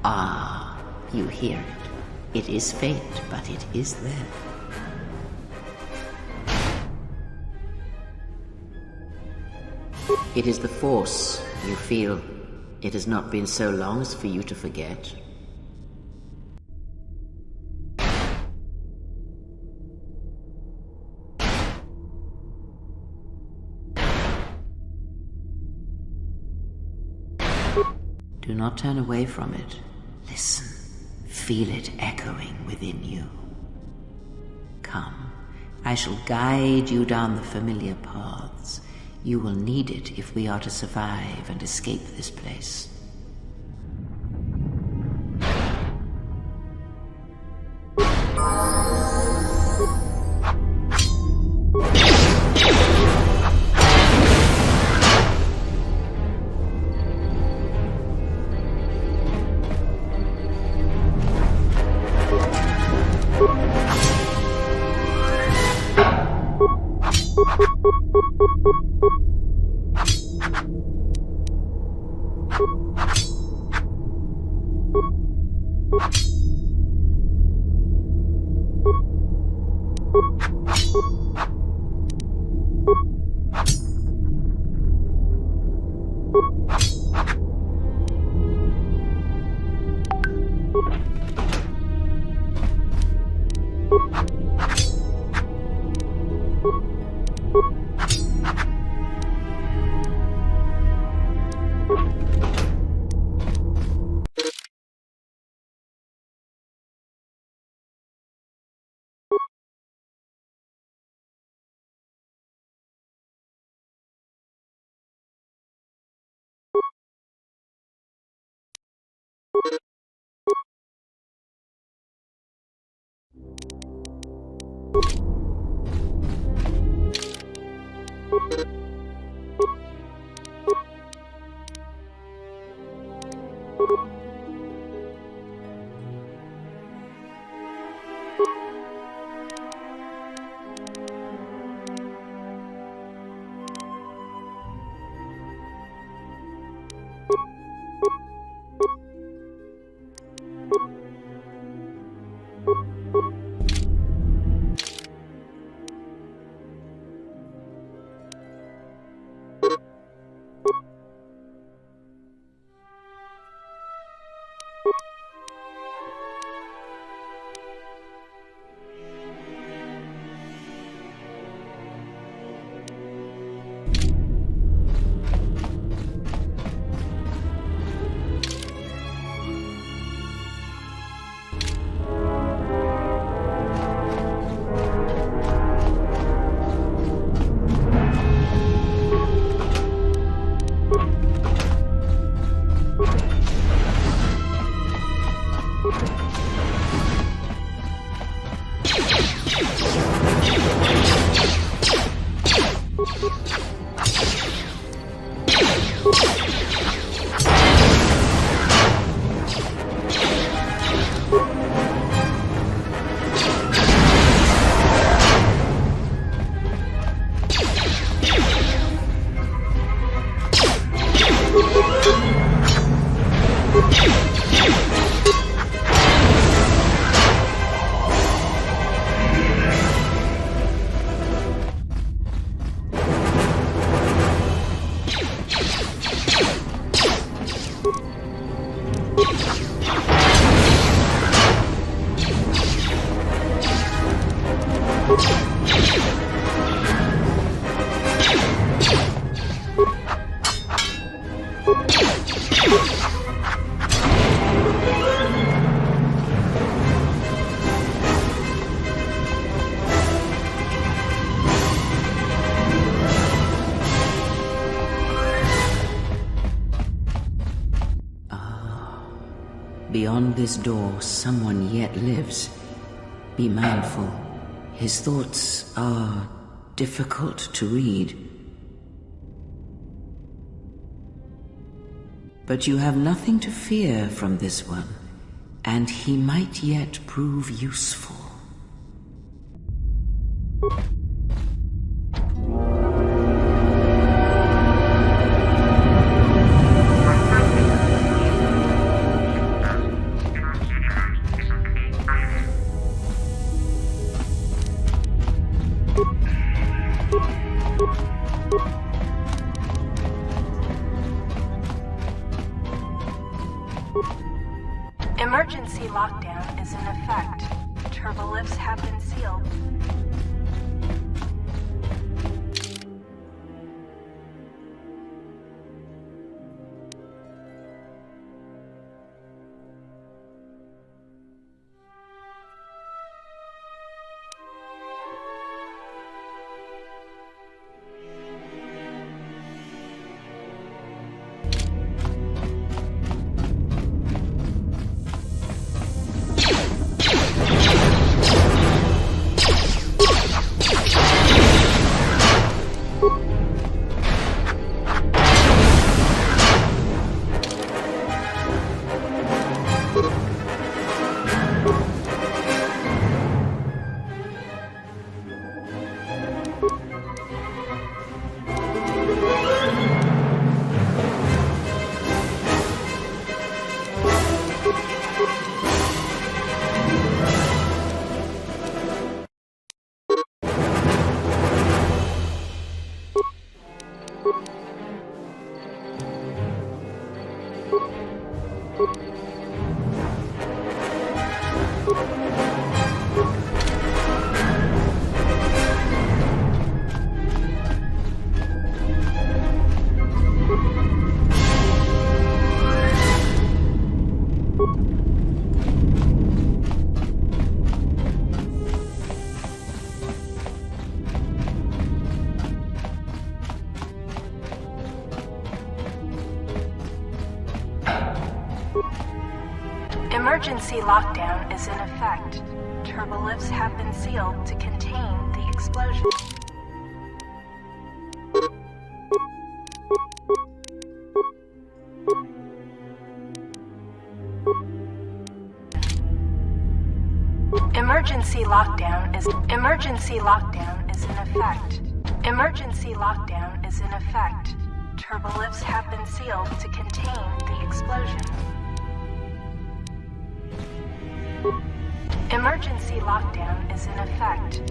Ah, you hear it. It is faint, but it is there. It is the force you feel. It has not been so long as for you to forget. Do not turn away from it. Listen. Feel it echoing within you. Come, I shall guide you down the familiar paths. You will need it if we are to survive and escape this place. Beyond this door, someone yet lives. Be mindful. His thoughts are difficult to read. But you have nothing to fear from this one. and he might yet prove useful. Emergency lockdown is in effect. Turbolifts have been sealed. Emergency lockdown is in effect. Turbolifts have been sealed to contain the explosion. Emergency lockdown is in effect. Emergency lockdown is in effect. Turbolifts have been sealed to contain the explosion. Emergency lockdown is in effect.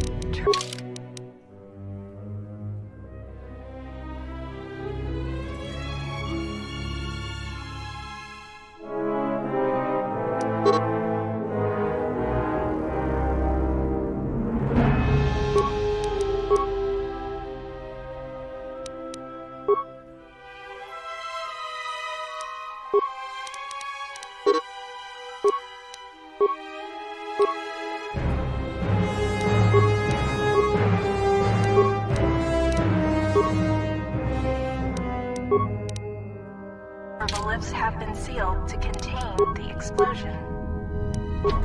Turbolifts have been sealed to contain the explosion.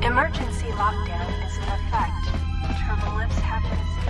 Emergency lockdown is in effect. Turbolifts have been sealed.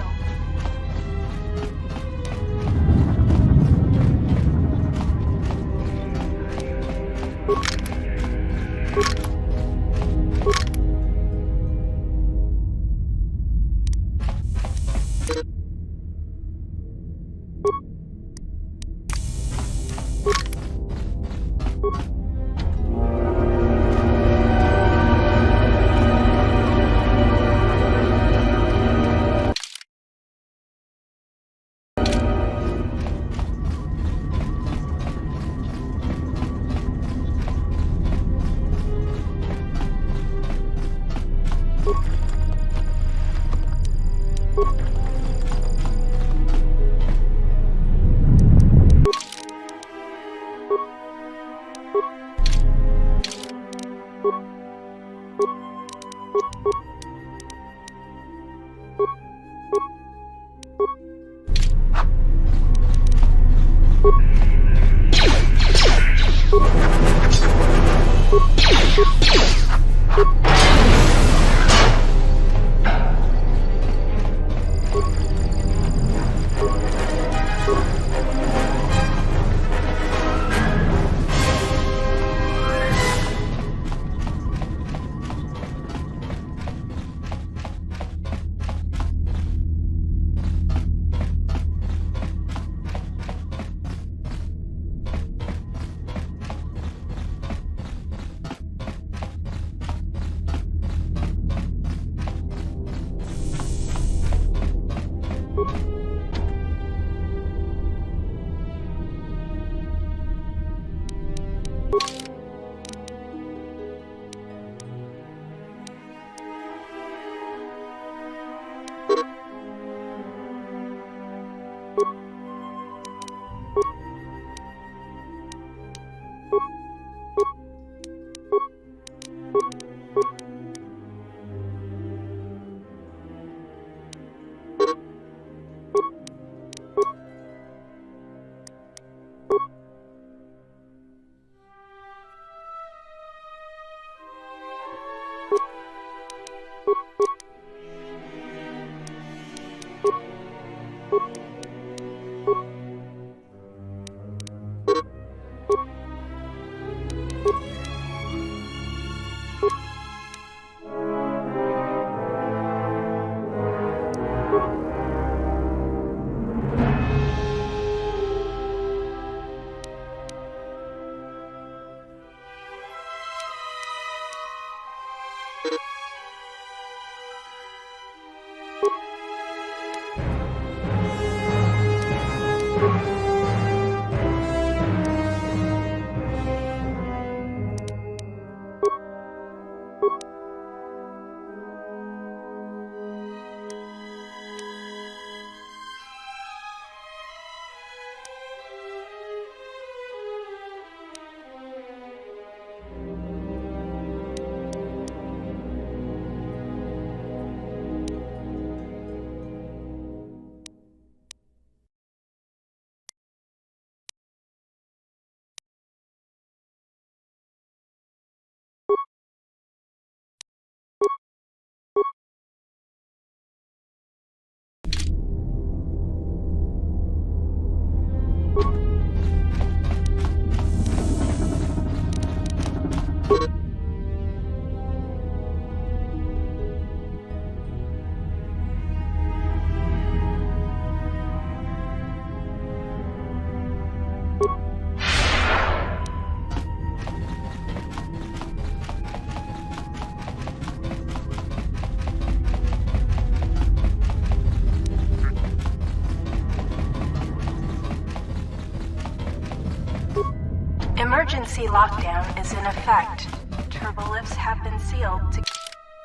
Emergency lockdown is in effect. Turbolifts have been sealed to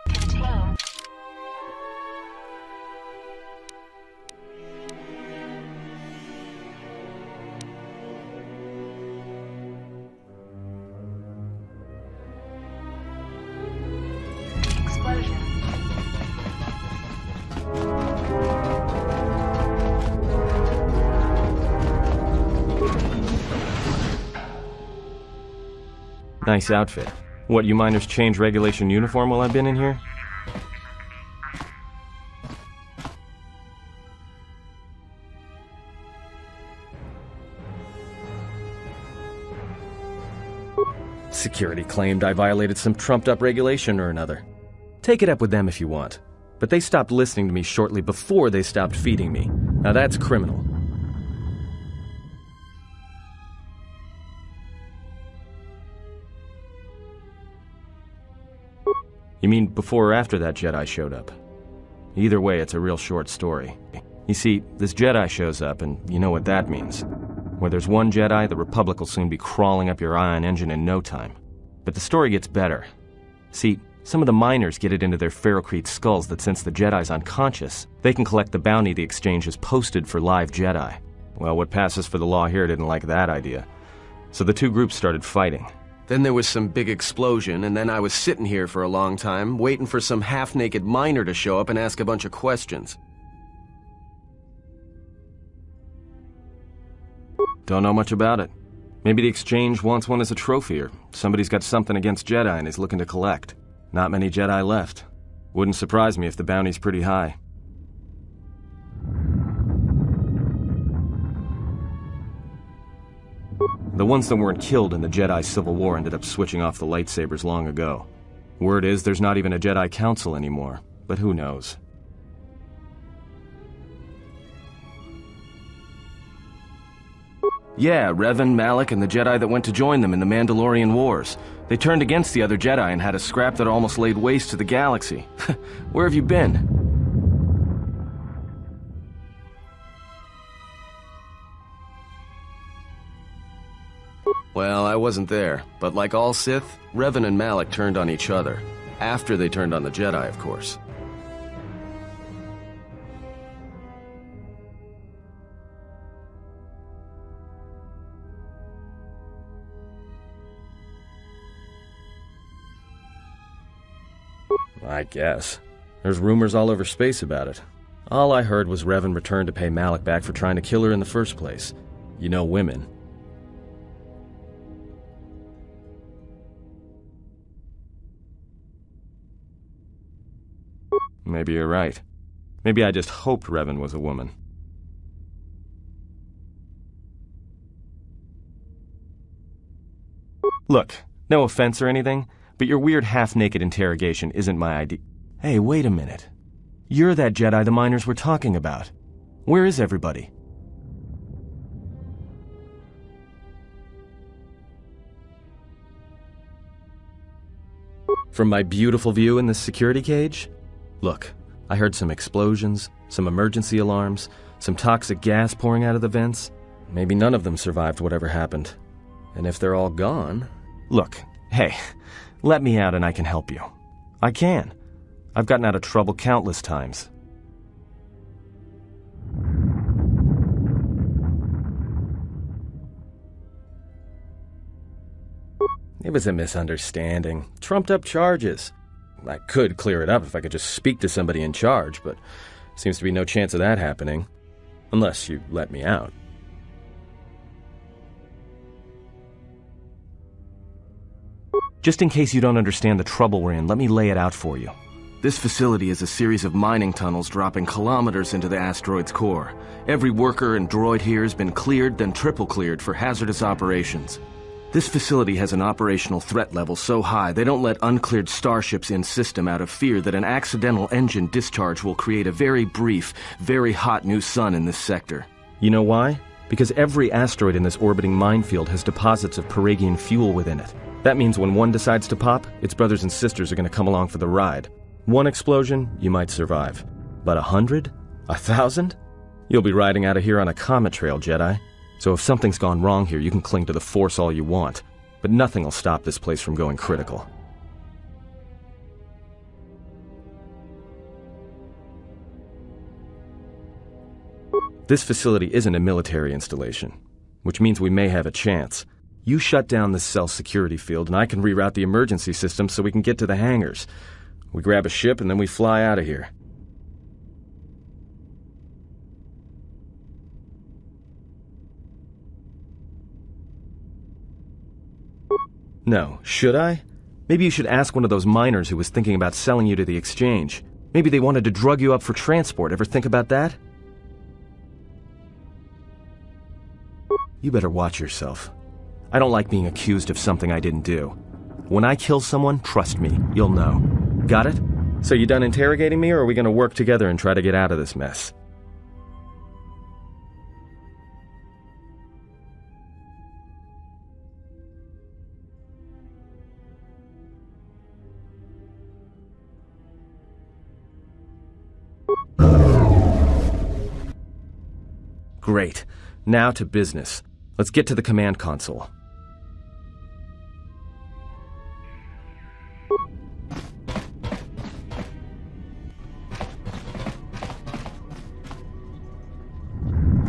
contain. The explosion. Nice outfit. What, you miners change regulation uniform while I've been in here? Security claimed I violated some trumped-up regulation or another. Take it up with them if you want. But they stopped listening to me shortly before they stopped feeding me. Now that's criminal. You mean before or after that Jedi showed up? Either way, it's a real short story. You see, this Jedi shows up, and you know what that means. Where there's one Jedi, the Republic will soon be crawling up your ion engine in no time. But the story gets better. See, some of the miners get it into their ferrocrete skulls that since the Jedi's unconscious, they can collect the bounty the exchange has posted for live Jedi. Well, what passes for the law here didn't like that idea. So the two groups started fighting. Then there was some big explosion, and then I was sitting here for a long time, waiting for some half-naked miner to show up and ask a bunch of questions. Don't know much about it. Maybe the exchange wants one as a trophy, or somebody's got something against Jedi and is looking to collect. Not many Jedi left. Wouldn't surprise me if the bounty's pretty high. The ones that weren't killed in the Jedi Civil War ended up switching off the lightsabers long ago. Word is there's not even a Jedi Council anymore, but who knows? Yeah, Revan, Malak, and the Jedi that went to join them in the Mandalorian Wars. They turned against the other Jedi and had a scrap that almost laid waste to the galaxy. Where have you been? Well, I wasn't there, but like all Sith, Revan and Malak turned on each other. After they turned on the Jedi, of course. I guess. There's rumors all over space about it. All I heard was Revan returned to pay Malak back for trying to kill her in the first place. You know women. Maybe you're right. Maybe I just hoped Revan was a woman. Look, no offense or anything, but your weird half-naked interrogation isn't my idea. Hey, wait a minute. You're that Jedi the miners were talking about. Where is everybody? From my beautiful view in this security cage? Look, I heard some explosions, some emergency alarms, some toxic gas pouring out of the vents. Maybe none of them survived whatever happened. And if they're all gone... Look, hey, let me out and I can help you. I can. I've gotten out of trouble countless times. It was a misunderstanding. Trumped up charges. I could clear it up if I could just speak to somebody in charge, but seems to be no chance of that happening. Unless you let me out. Just in case you don't understand the trouble we're in, let me lay it out for you. This facility is a series of mining tunnels dropping kilometers into the asteroid's core. Every worker and droid here has been cleared, then triple cleared for hazardous operations. This facility has an operational threat level so high they don't let uncleared starships in system out of fear that an accidental engine discharge will create a very brief, very hot new sun in this sector. You know why? Because every asteroid in this orbiting minefield has deposits of Peragian fuel within it. That means when one decides to pop, its brothers and sisters are going to come along for the ride. One explosion, you might survive. But 100? 1,000? You'll be riding out of here on a comet trail, Jedi. So if something's gone wrong here, you can cling to the Force all you want. But nothing will stop this place from going critical. This facility isn't a military installation, which means we may have a chance. You shut down this cell security field, and I can reroute the emergency system so we can get to the hangars. We grab a ship, and then we fly out of here. No, should I? Maybe you should ask one of those miners who was thinking about selling you to the exchange. Maybe they wanted to drug you up for transport. Ever think about that? You better watch yourself. I don't like being accused of something I didn't do. When I kill someone, trust me, you'll know. Got it? So you done interrogating me, or are we gonna work together and try to get out of this mess? Great. Now to business. Let's get to the command console.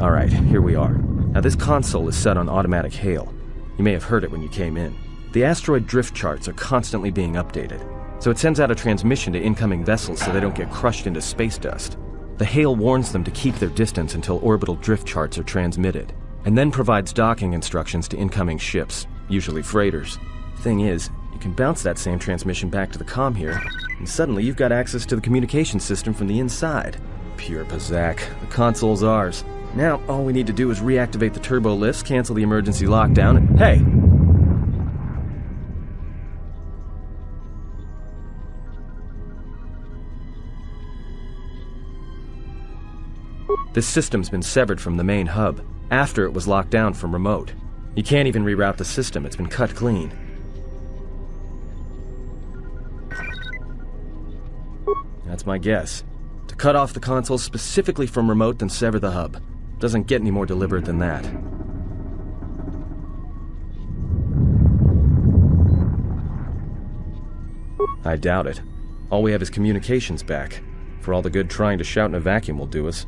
Alright, here we are. Now this console is set on automatic hail. You may have heard it when you came in. The asteroid drift charts are constantly being updated, so it sends out a transmission to incoming vessels so they don't get crushed into space dust. The hail warns them to keep their distance until orbital drift charts are transmitted, and then provides docking instructions to incoming ships, usually freighters. Thing is, you can bounce that same transmission back to the comm here, and suddenly you've got access to the communication system from the inside. Pure Pazak. The console's ours. Now, all we need to do is reactivate the turbo lifts, cancel the emergency lockdown, and hey! This system's been severed from the main hub, after it was locked down from remote. You can't even reroute the system, it's been cut clean. That's my guess. To cut off the console specifically from remote, then sever the hub. Doesn't get any more deliberate than that. I doubt it. All we have is communications back. For all the good trying to shout in a vacuum will do us.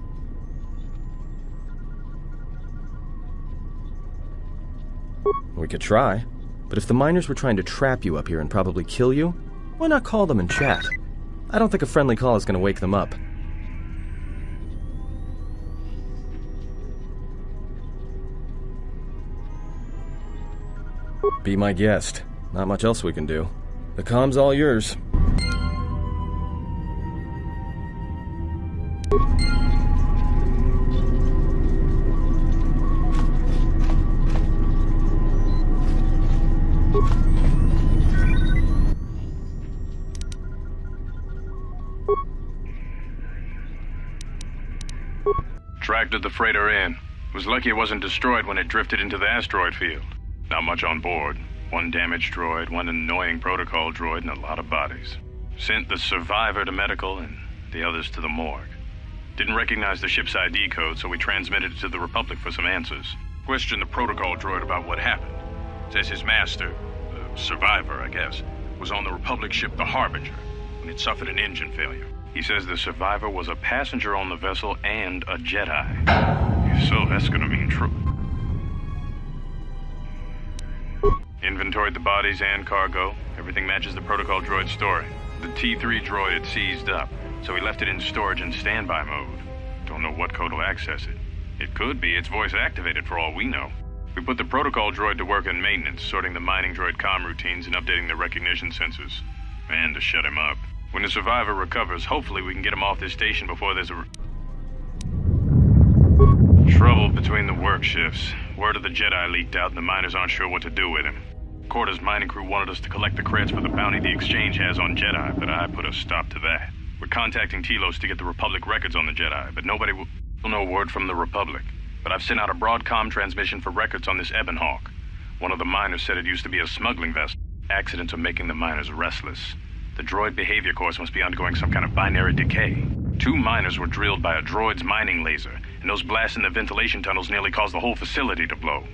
We could try, but if the miners were trying to trap you up here and probably kill you, why not call them and chat? I don't think a friendly call is going to wake them up. Be my guest. Not much else we can do. The comm's all yours. Tracted the freighter in. Was lucky it wasn't destroyed when it drifted into the asteroid field. Not much on board. One damaged droid, one annoying protocol droid, and a lot of bodies. Sent the survivor to medical and the others to the morgue. Didn't recognize the ship's ID code, so we transmitted it to the Republic for some answers. Questioned the protocol droid about what happened. Says his master, the survivor, I guess, was on the Republic ship the Harbinger when it suffered an engine failure. He says the survivor was a passenger on the vessel and a Jedi. If so, that's gonna mean trouble. Inventoried the bodies and cargo. Everything matches the protocol droid's story. The T3 droid had seized up, so he left it in storage in standby mode. Don't know what code will access it. It could be it's voice activated for all we know. We put the protocol droid to work in maintenance, sorting the mining droid comm routines and updating the recognition sensors. And to shut him up. When the survivor recovers, hopefully we can get him off this station before there's a... Trouble between the work shifts. Word of the Jedi leaked out and the miners aren't sure what to do with him. Quarter's mining crew wanted us to collect the creds for the bounty the Exchange has on Jedi, but I put a stop to that. We're contacting Telos to get the Republic records on the Jedi, but nobody will know word from the Republic. But I've sent out a broadcom transmission for records on this Ebon Hawk. One of the miners said it used to be a smuggling vessel. Accidents are making the miners restless. The droid behavior course must be undergoing some kind of binary decay. 2 miners were drilled by a droid's mining laser, and those blasts in the ventilation tunnels nearly caused the whole facility to blow.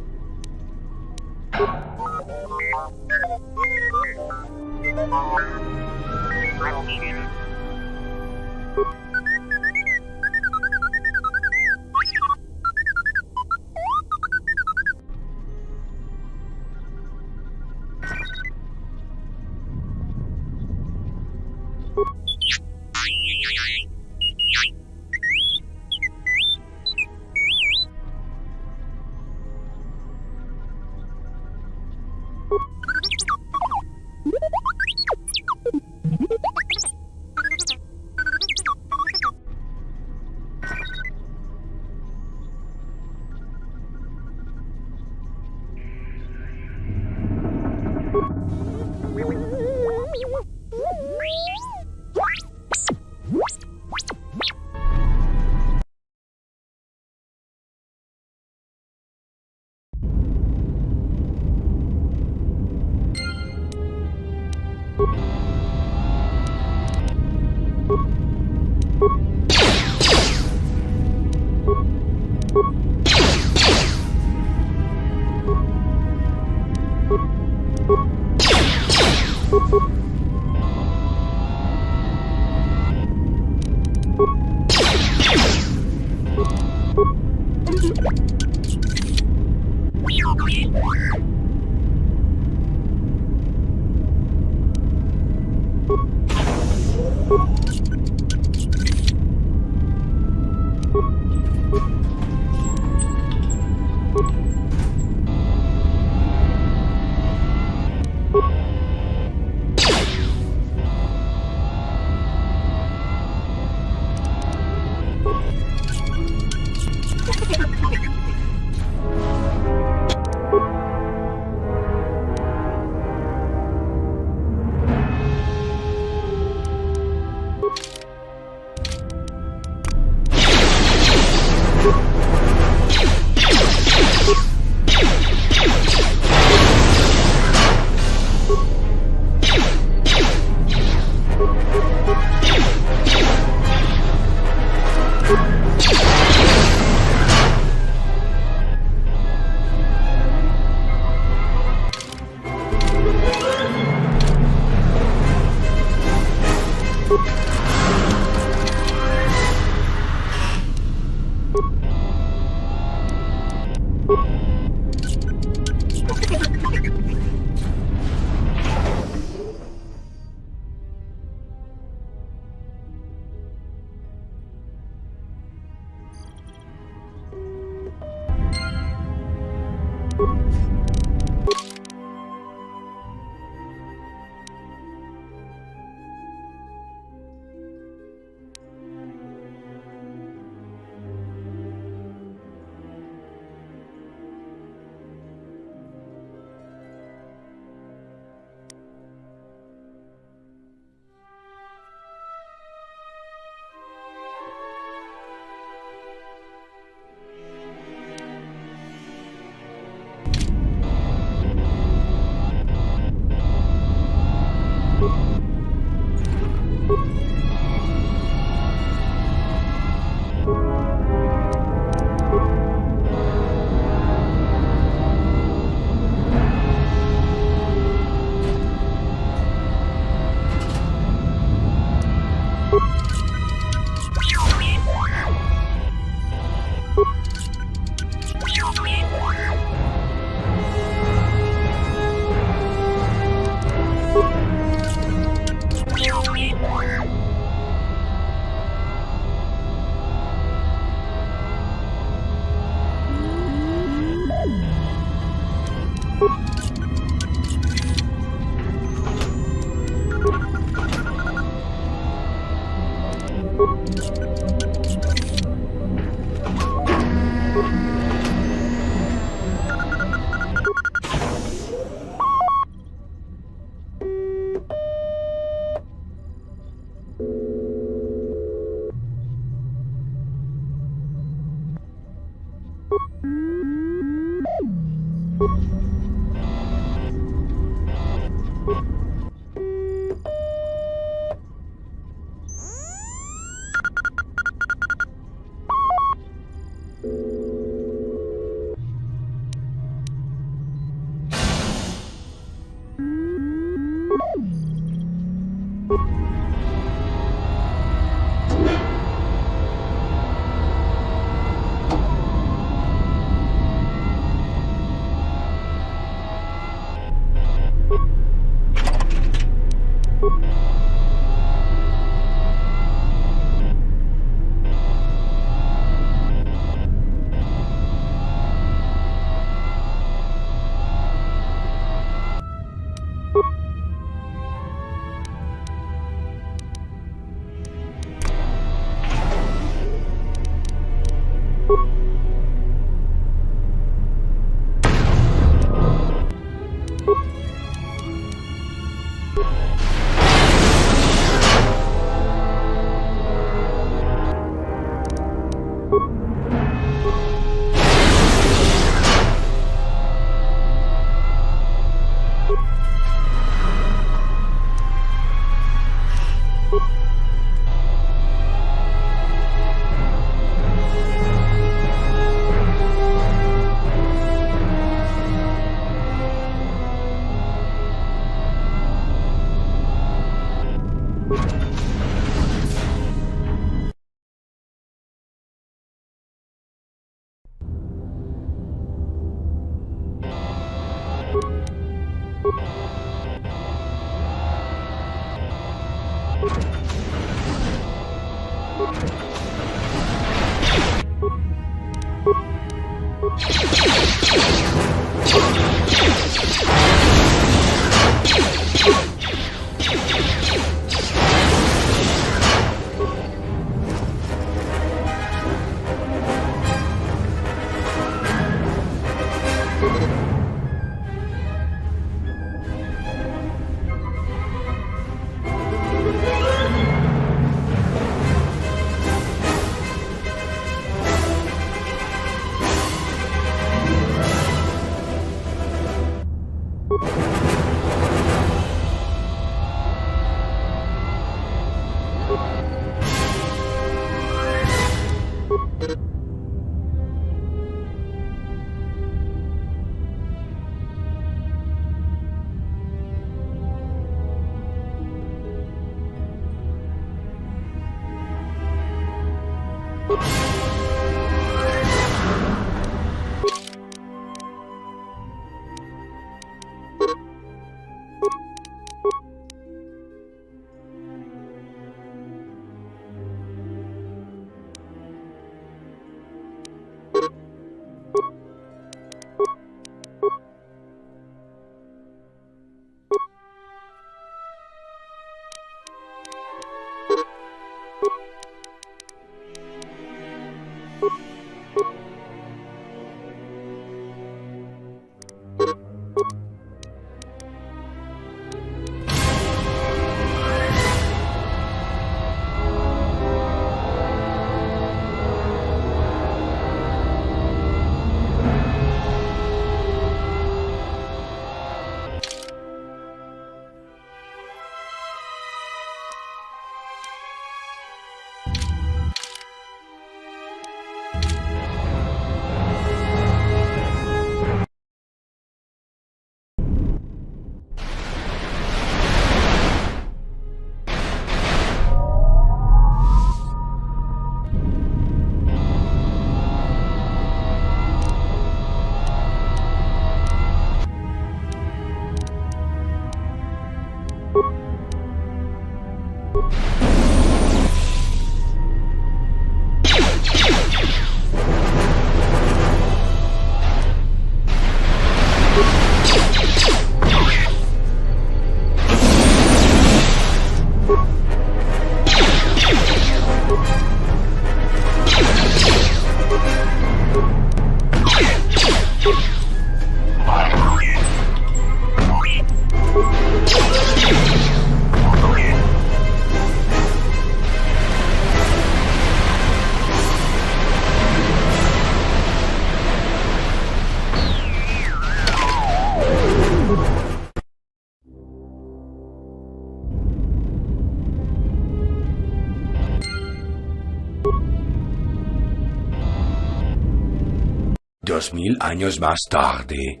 2000 años más tarde.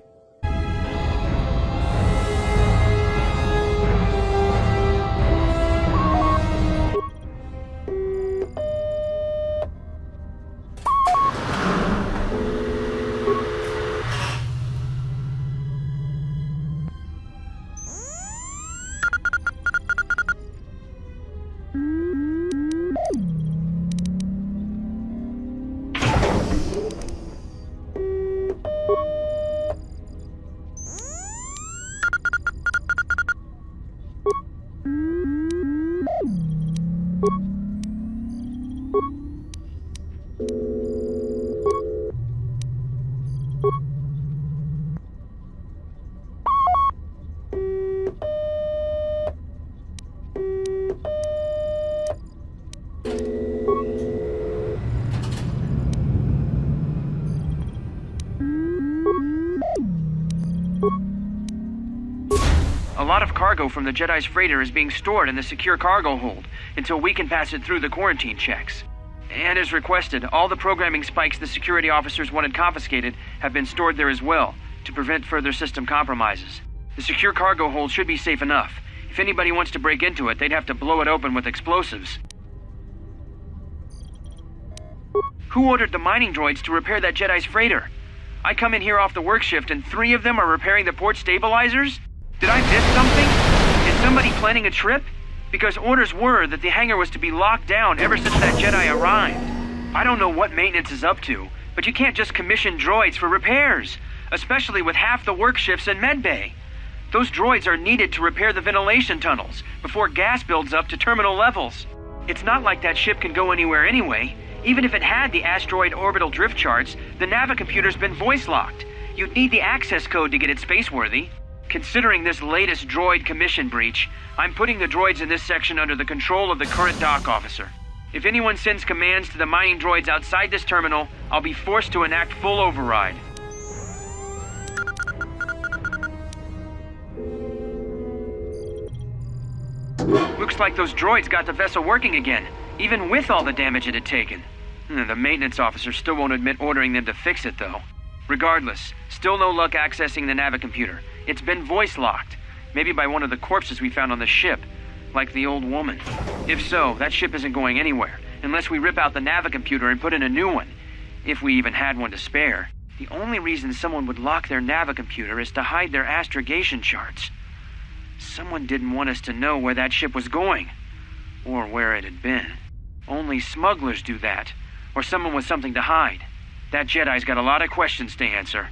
A lot of cargo from the Jedi's freighter is being stored in the secure cargo hold until we can pass it through the quarantine checks. And as requested, all the programming spikes the security officers wanted confiscated have been stored there as well, to prevent further system compromises. The secure cargo hold should be safe enough. If anybody wants to break into it, they'd have to blow it open with explosives. Who ordered the mining droids to repair that Jedi's freighter? I come in here off the work shift and 3 of them are repairing the port stabilizers? Did I miss something? Is somebody planning a trip? Because orders were that the hangar was to be locked down ever since that Jedi arrived. I don't know what maintenance is up to, but you can't just commission droids for repairs, especially with half the work shifts in medbay. Those droids are needed to repair the ventilation tunnels before gas builds up to terminal levels. It's not like that ship can go anywhere anyway. Even if it had the asteroid orbital drift charts, the navicomputer's been voice-locked. You'd need the access code to get it spaceworthy. Considering this latest droid commission breach, I'm putting the droids in this section under the control of the current dock officer. If anyone sends commands to the mining droids outside this terminal, I'll be forced to enact full override. Looks like those droids got the vessel working again, even with all the damage it had taken. The maintenance officer still won't admit ordering them to fix it, though. Regardless, still no luck accessing the navicomputer. It's been voice-locked, maybe by one of the corpses we found on the ship, like the old woman. If so, that ship isn't going anywhere, unless we rip out the navicomputer and put in a new one, if we even had one to spare. The only reason someone would lock their navicomputer is to hide their astrogation charts. Someone didn't want us to know where that ship was going, or where it had been. Only smugglers do that, or someone with something to hide. That Jedi's got a lot of questions to answer.